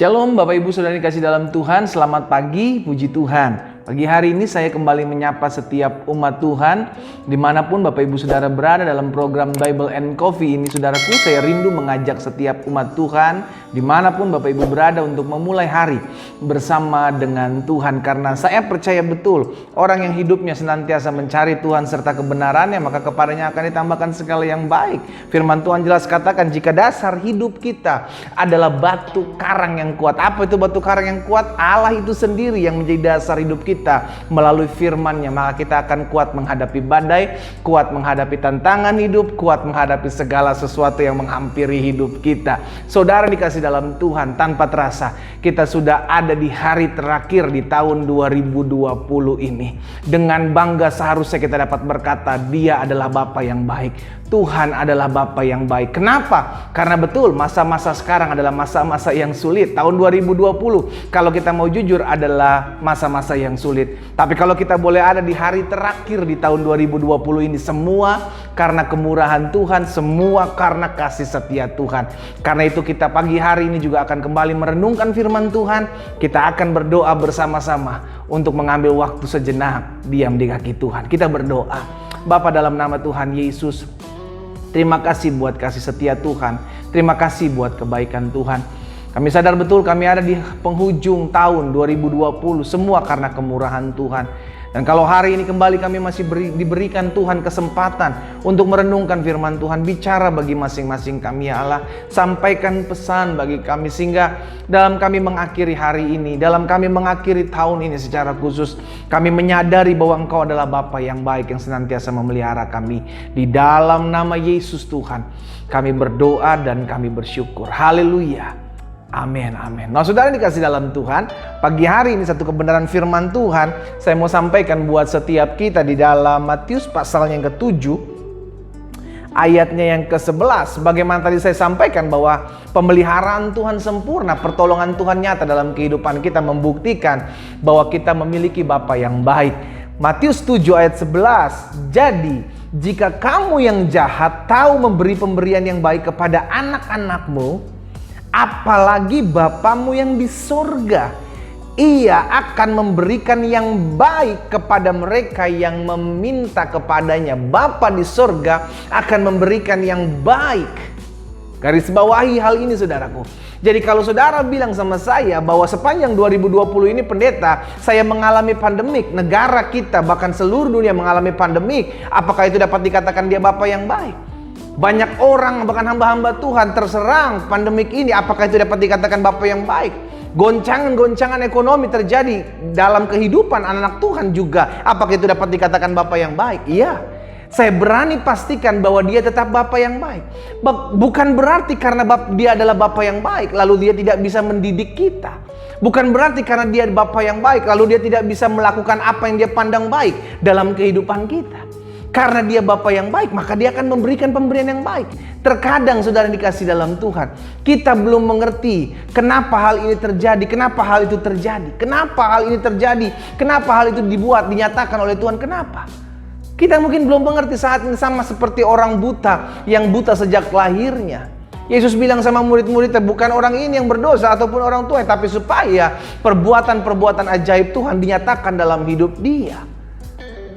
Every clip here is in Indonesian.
Shalom Bapak Ibu Saudara dikasih dalam Tuhan, selamat pagi, puji Tuhan. Pagi hari ini saya kembali menyapa setiap umat Tuhan dimanapun Bapak Ibu Saudara berada dalam program Bible and Coffee ini. Saudaraku, saya rindu mengajak setiap umat Tuhan dimanapun Bapak Ibu berada untuk memulai hari bersama dengan Tuhan. Karena saya percaya betul orang yang hidupnya senantiasa mencari Tuhan serta kebenarannya, maka kepadanya akan ditambahkan segala yang baik. Firman Tuhan jelas katakan, jika dasar hidup kita adalah batu karang yang kuat. Apa itu batu karang yang kuat? Allah itu sendiri yang menjadi dasar hidup kita melalui firman-Nya, maka kita akan kuat menghadapi badai, kuat menghadapi tantangan hidup, kuat menghadapi segala sesuatu yang menghampiri hidup kita. Saudara dikasih dalam Tuhan, tanpa terasa kita sudah ada di hari terakhir di tahun 2020 ini. Dengan bangga seharusnya kita dapat berkata, Dia adalah Bapa yang baik. Tuhan adalah Bapa yang baik. Kenapa? Karena betul masa-masa sekarang adalah masa-masa yang sulit. Tahun 2020 kalau kita mau jujur adalah masa-masa yang sulit. Tapi kalau kita boleh ada di hari terakhir di tahun 2020 ini, semua karena kemurahan Tuhan, semua karena kasih setia Tuhan. Karena itu kita pagi hari ini juga akan kembali merenungkan firman Tuhan. Kita akan berdoa bersama-sama untuk mengambil waktu sejenak diam di kaki Tuhan. Kita berdoa. Bapa, dalam nama Tuhan Yesus, terima kasih buat kasih setia Tuhan. Terima kasih buat kebaikan Tuhan. Kami sadar betul kami ada di penghujung tahun 2020. Semua karena kemurahan Tuhan. Dan kalau hari ini kembali kami masih diberikan Tuhan kesempatan untuk merenungkan firman Tuhan. Bicara bagi masing-masing kami ya Allah. Sampaikan pesan bagi kami sehingga dalam kami mengakhiri hari ini, dalam kami mengakhiri tahun ini secara khusus, kami menyadari bahwa Engkau adalah Bapa yang baik yang senantiasa memelihara kami. Di dalam nama Yesus Tuhan kami berdoa dan kami bersyukur. Haleluya. Amin, amin. Nah, saudara dikasih dalam Tuhan, pagi hari ini satu kebenaran firman Tuhan saya mau sampaikan buat setiap kita di dalam Matius pasal yang ke-7 ayatnya yang ke-11. Bagaimana tadi saya sampaikan bahwa pemeliharaan Tuhan sempurna, pertolongan Tuhan nyata dalam kehidupan kita membuktikan bahwa kita memiliki Bapa yang baik. Matius 7 ayat 11. Jadi, jika kamu yang jahat tahu memberi pemberian yang baik kepada anak-anakmu, apalagi Bapamu yang di sorga, Ia akan memberikan yang baik kepada mereka yang meminta kepadanya. Bapa di sorga akan memberikan yang baik. Garis bawahi hal ini saudaraku. Jadi kalau saudara bilang sama saya bahwa sepanjang 2020 ini pendeta, saya mengalami pandemik, negara kita bahkan seluruh dunia mengalami pandemik, apakah itu dapat dikatakan dia Bapa yang baik? Banyak orang bahkan hamba-hamba Tuhan terserang pandemik ini, apakah itu dapat dikatakan Bapa yang baik? Goncangan-goncangan ekonomi terjadi dalam kehidupan anak-anak Tuhan juga, apakah itu dapat dikatakan Bapa yang baik? Iya, saya berani pastikan bahwa dia tetap Bapa yang baik. Bukan berarti karena dia adalah Bapa yang baik lalu dia tidak bisa mendidik kita. Bukan berarti karena dia Bapa yang baik lalu dia tidak bisa melakukan apa yang dia pandang baik dalam kehidupan kita. Karena dia Bapa yang baik, maka dia akan memberikan pemberian yang baik. Terkadang saudara dikasih dalam Tuhan, kita belum mengerti kenapa hal ini terjadi, kenapa hal itu terjadi, kenapa hal ini terjadi, kenapa hal itu dinyatakan oleh Tuhan, kenapa? Kita mungkin belum mengerti saat ini, sama seperti orang buta yang buta sejak lahirnya. Yesus bilang sama murid-muridnya, bukan orang ini yang berdosa ataupun orang tua, tapi supaya perbuatan-perbuatan ajaib Tuhan dinyatakan dalam hidup dia.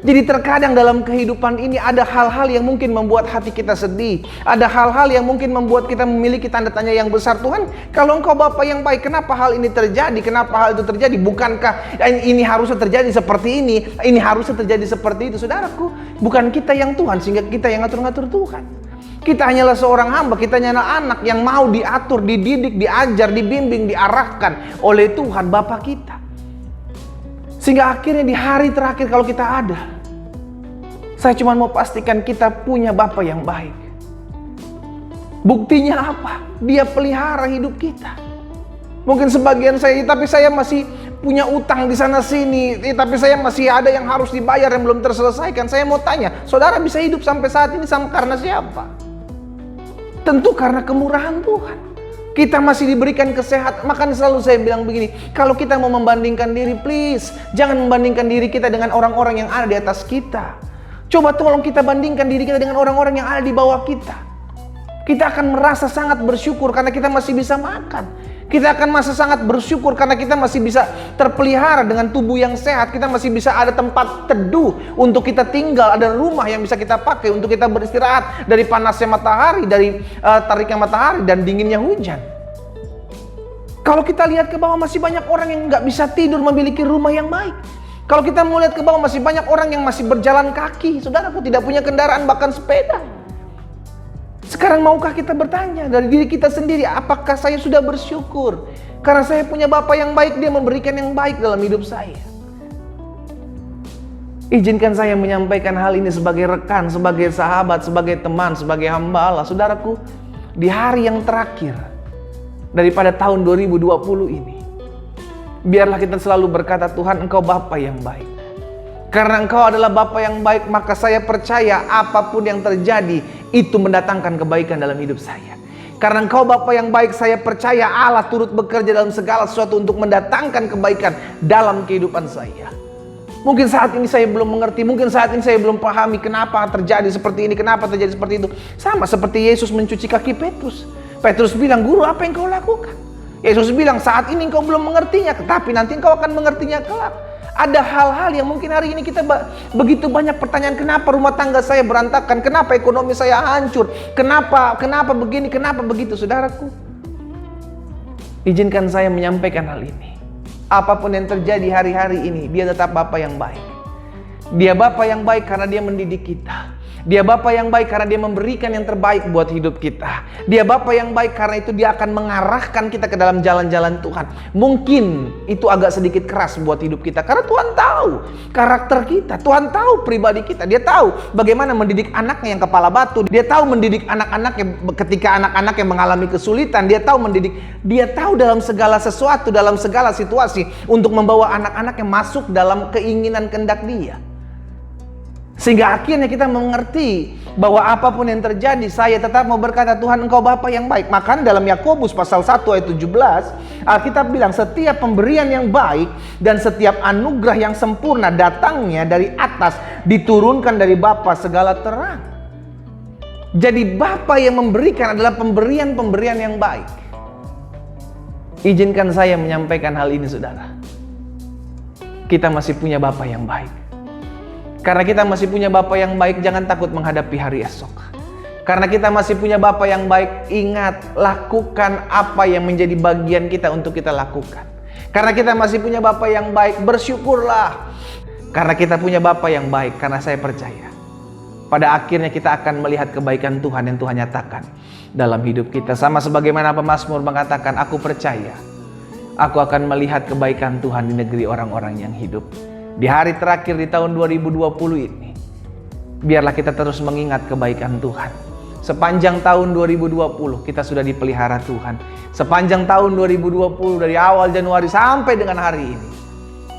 Jadi terkadang dalam kehidupan ini ada hal-hal yang mungkin membuat hati kita sedih. Ada hal-hal yang mungkin membuat kita memiliki tanda tanya yang besar. Tuhan, kalau Engkau Bapa yang baik, kenapa hal ini terjadi? Kenapa hal itu terjadi? Bukankah ini harusnya terjadi seperti ini harusnya terjadi seperti itu? Saudaraku, bukan kita yang Tuhan sehingga kita yang ngatur-ngatur Tuhan. Kita hanyalah seorang hamba, kita hanyalah anak yang mau diatur, dididik, diajar, dibimbing, diarahkan oleh Tuhan Bapa kita. Sehingga akhirnya di hari terakhir kalau kita ada, saya cuma mau pastikan kita punya Bapa yang baik. Buktinya apa? Dia pelihara hidup kita. Mungkin sebagian tapi saya masih punya utang di sana sini, tapi saya masih ada yang harus dibayar yang belum terselesaikan. Saya mau tanya, saudara bisa hidup sampai saat ini karena siapa? Tentu karena kemurahan Tuhan. Kita masih diberikan kesehatan. Makanya selalu saya bilang begini, kalau kita mau membandingkan diri, please jangan membandingkan diri kita dengan orang-orang yang ada di atas kita. Coba tolong kita bandingkan diri kita dengan orang-orang yang ada di bawah kita. Kita akan merasa sangat bersyukur karena kita masih bisa makan. Kita akan masih sangat bersyukur karena kita masih bisa terpelihara dengan tubuh yang sehat. Kita masih bisa ada tempat teduh untuk kita tinggal, ada rumah yang bisa kita pakai untuk kita beristirahat dari panasnya matahari, dari tariknya matahari dan dinginnya hujan. Kalau kita lihat ke bawah, masih banyak orang yang nggak bisa tidur memiliki rumah yang baik. Kalau kita mau lihat ke bawah, masih banyak orang yang masih berjalan kaki. Saudaraku, tidak punya kendaraan, bahkan sepeda. Sekarang maukah kita bertanya dari diri kita sendiri, apakah saya sudah bersyukur? Karena saya punya Bapa yang baik, Dia memberikan yang baik dalam hidup saya. Izinkan saya menyampaikan hal ini sebagai rekan, sebagai sahabat, sebagai teman, sebagai hamba Allah. Saudaraku, di hari yang terakhir daripada tahun 2020 ini, biarlah kita selalu berkata, Tuhan, Engkau Bapa yang baik. Karena Engkau adalah Bapa yang baik, maka saya percaya apapun yang terjadi itu mendatangkan kebaikan dalam hidup saya. Karena Engkau Bapa yang baik, saya percaya Allah turut bekerja dalam segala sesuatu untuk mendatangkan kebaikan dalam kehidupan saya. Mungkin saat ini saya belum mengerti, mungkin saat ini saya belum pahami kenapa terjadi seperti ini, kenapa terjadi seperti itu. Sama seperti Yesus mencuci kaki Petrus. Petrus bilang, Guru, apa yang kau lakukan? Yesus bilang, saat ini engkau belum mengertinya, tetapi nanti engkau akan mengertinya kelak. Ada hal-hal yang mungkin hari ini kita begitu banyak pertanyaan, kenapa rumah tangga saya berantakan, kenapa ekonomi saya hancur, kenapa begini, kenapa begitu. Saudaraku, izinkan saya menyampaikan hal ini. Apapun yang terjadi hari-hari ini, Dia tetap Bapa yang baik. Dia Bapa yang baik karena Dia mendidik kita. Dia Bapa yang baik karena Dia memberikan yang terbaik buat hidup kita. Dia Bapa yang baik karena itu Dia akan mengarahkan kita ke dalam jalan-jalan Tuhan. Mungkin itu agak sedikit keras buat hidup kita, karena Tuhan tahu karakter kita. Tuhan tahu pribadi kita. Dia tahu bagaimana mendidik anaknya yang kepala batu. Dia tahu mendidik anak-anaknya ketika anak-anak yang mengalami kesulitan. Dia tahu mendidik. Dia tahu dalam segala sesuatu, dalam segala situasi untuk membawa anak-anaknya masuk dalam keinginan kehendak Dia. Sehingga akhirnya kita mengerti bahwa apapun yang terjadi, saya tetap mau berkata, Tuhan, Engkau Bapa yang baik. Maka dalam Yakobus pasal 1 ayat 17, Alkitab bilang, setiap pemberian yang baik dan setiap anugerah yang sempurna datangnya dari atas, diturunkan dari Bapa segala terang. Jadi Bapa yang memberikan adalah pemberian-pemberian yang baik. Izinkan saya menyampaikan hal ini, saudara. Kita masih punya Bapa yang baik. Karena kita masih punya Bapa yang baik, jangan takut menghadapi hari esok. Karena kita masih punya Bapa yang baik, ingat, lakukan apa yang menjadi bagian kita untuk kita lakukan. Karena kita masih punya Bapa yang baik, bersyukurlah. Karena kita punya Bapa yang baik, karena saya percaya pada akhirnya kita akan melihat kebaikan Tuhan yang Tuhan nyatakan dalam hidup kita. Sama sebagaimana pemazmur mengatakan, aku percaya aku akan melihat kebaikan Tuhan di negeri orang-orang yang hidup. Di hari terakhir di tahun 2020 ini, biarlah kita terus mengingat kebaikan Tuhan. Sepanjang tahun 2020 kita sudah dipelihara Tuhan. Sepanjang tahun 2020 dari awal Januari sampai dengan hari ini,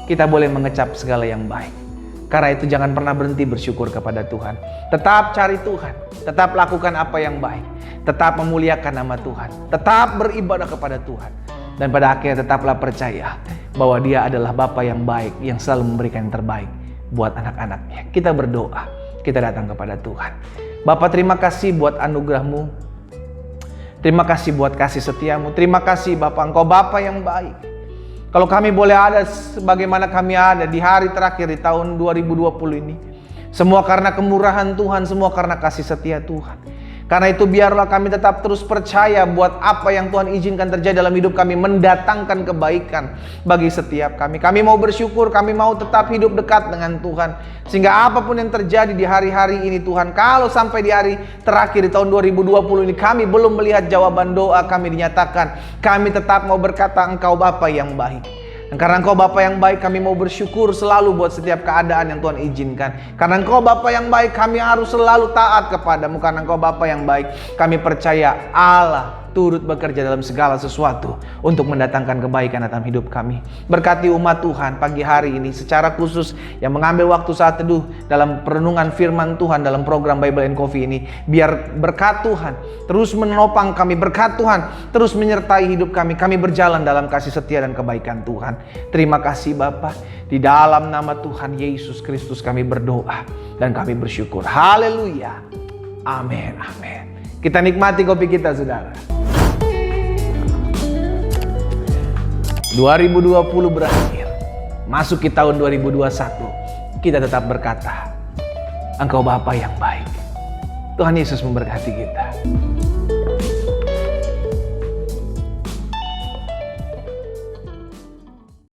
kita boleh mengecap segala yang baik. Karena itu jangan pernah berhenti bersyukur kepada Tuhan. Tetap cari Tuhan, tetap lakukan apa yang baik, tetap memuliakan nama Tuhan, tetap beribadah kepada Tuhan. Dan pada akhirnya tetaplah percaya bahwa Dia adalah Bapa yang baik, yang selalu memberikan yang terbaik buat anak-anaknya. Kita berdoa, kita datang kepada Tuhan. Bapa, terima kasih buat anugerah-Mu. Terima kasih buat kasih setia-Mu. Terima kasih Bapa, Engkau Bapa yang baik. Kalau kami boleh ada sebagaimana kami ada di hari terakhir di tahun 2020 ini, semua karena kemurahan Tuhan, semua karena kasih setia Tuhan. Karena itu biarlah kami tetap terus percaya buat apa yang Tuhan izinkan terjadi dalam hidup kami mendatangkan kebaikan bagi setiap kami. Kami mau bersyukur, kami mau tetap hidup dekat dengan Tuhan. Sehingga apapun yang terjadi di hari-hari ini Tuhan, kalau sampai di hari terakhir di tahun 2020 ini kami belum melihat jawaban doa kami dinyatakan, kami tetap mau berkata, Engkau Bapa yang baik. Dan karena Engkau Bapa yang baik, kami mau bersyukur selalu buat setiap keadaan yang Tuhan izinkan. Karena Engkau Bapa yang baik, kami harus selalu taat kepadamu. Karena Engkau Bapa yang baik, kami percaya Allah turut bekerja dalam segala sesuatu untuk mendatangkan kebaikan dalam hidup kami. Berkati umat Tuhan pagi hari ini secara khusus yang mengambil waktu saat teduh dalam perenungan firman Tuhan dalam program Bible and Coffee ini. Biar berkat Tuhan terus menopang kami, berkat Tuhan terus menyertai hidup kami. Kami berjalan dalam kasih setia dan kebaikan Tuhan. Terima kasih Bapa. Di dalam nama Tuhan Yesus Kristus kami berdoa dan kami bersyukur. Haleluya. Amin. Amin. Kita nikmati kopi kita, saudara. 2020 berakhir, masuk ke tahun 2021, kita tetap berkata, Engkau Bapa yang baik. Tuhan Yesus memberkati kita.